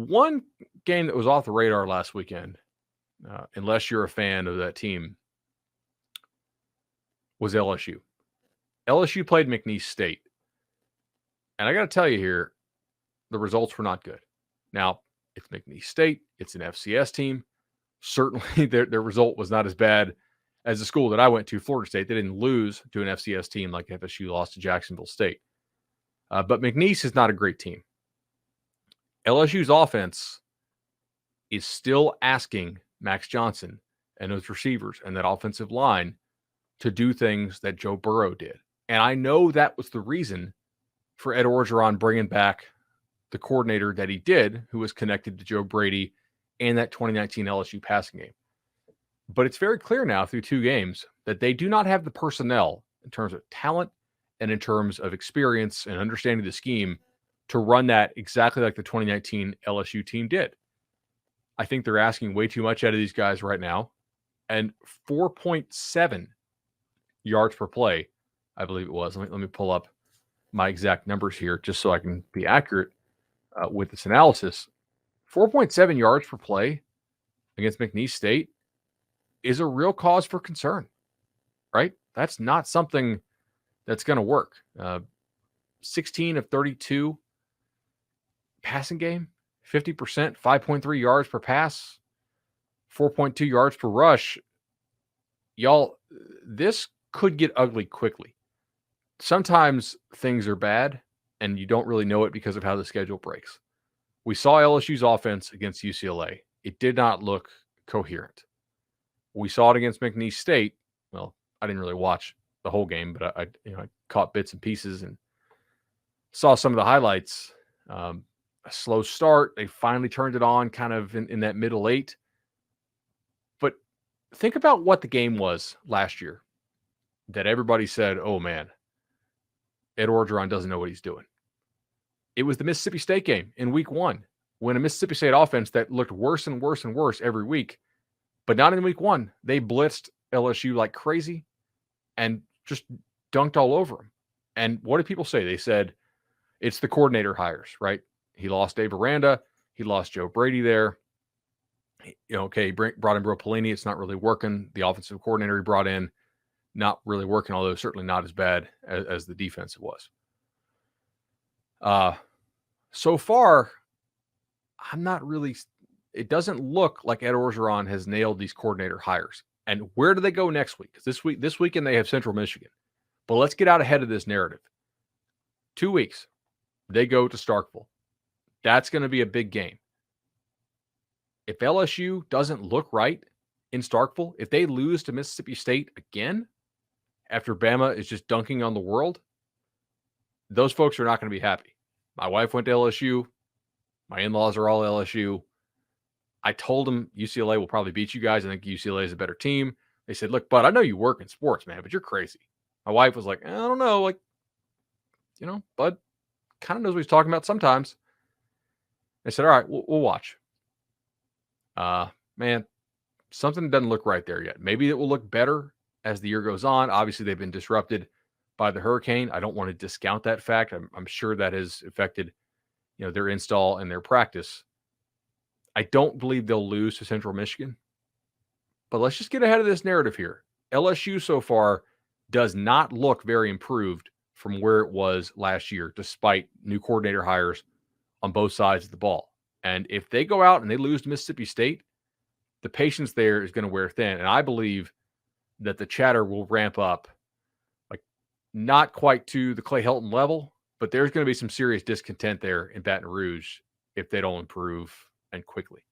One game that was off the radar last weekend, unless you're a fan of that team, was LSU. LSU played McNeese State. And I got to tell you here, the results were not good. Now, it's McNeese State. It's an FCS team. Certainly, their result was not as bad as the school that I went to, Florida State. They didn't lose to an FCS team like FSU lost to Jacksonville State. But McNeese is not a great team. LSU's offense is still asking Max Johnson and those receivers and that offensive line to do things that Joe Burrow did. And I know that was the reason for Ed Orgeron bringing back the coordinator that he did, who was connected to Joe Brady and that 2019 LSU passing game. But it's very clear now through 2 games that they do not have the personnel in terms of talent and in terms of experience and understanding the scheme to run that exactly like the 2019 LSU team did. I think they're asking way too much out of these guys right now. And 4.7 yards per play, I believe it was. Let me pull up my exact numbers here just so I can be accurate with this analysis. 4.7 yards per play against McNeese State is a real cause for concern, right? That's not something that's going to work. 16 of 32 passing game, 50%, 5.3 yards per pass, 4.2 yards per rush. Y'all, this could get ugly quickly. Sometimes things are bad and you don't really know it because of how the schedule breaks. We saw LSU's offense against UCLA. It did not look coherent. We saw it against McNeese State. Well, I didn't really watch the whole game, but I caught bits and pieces and saw some of the highlights. A slow start. They finally turned it on kind of in that middle 8. But think about what the game was last year that everybody said, oh man, Ed Orgeron doesn't know what he's doing. It was the Mississippi State game in week 1 when a Mississippi State offense that looked worse and worse and worse every week, but not in week 1. They blitzed LSU like crazy and just dunked all over them. And what did people say? They said, it's the coordinator hires, right? He lost Dave Aranda. He lost Joe Brady there. Okay, he brought in Bro Pelini. It's not really working. The offensive coordinator he brought in, not really working, although certainly not as bad as the defensive was. So far, I'm not really – it doesn't look like Ed Orgeron has nailed these coordinator hires. And where do they go next week? Because this weekend they have Central Michigan. But let's get out ahead of this narrative. 2 weeks, they go to Starkville. That's going to be a big game. If LSU doesn't look right in Starkville, if they lose to Mississippi State again after Bama is just dunking on the world, those folks are not going to be happy. My wife went to LSU. My in-laws are all LSU. I told them UCLA will probably beat you guys. I think UCLA is a better team. They said, look, bud, I know you work in sports, man, but you're crazy. My wife was like, I don't know. Like, bud kind of knows what he's talking about sometimes. I said, all right, we'll watch. Man, something doesn't look right there yet. Maybe it will look better as the year goes on. Obviously, they've been disrupted by the hurricane. I don't want to discount that fact. I'm sure that has affected, their install and their practice. I don't believe they'll lose to Central Michigan. But let's just get ahead of this narrative here. LSU so far does not look very improved from where it was last year, despite new coordinator hires on both sides of the ball. And if they go out and they lose to Mississippi State, the patience there is going to wear thin. And I believe that the chatter will ramp up, like not quite to the Clay Helton level, but there's going to be some serious discontent there in Baton Rouge if they don't improve and quickly.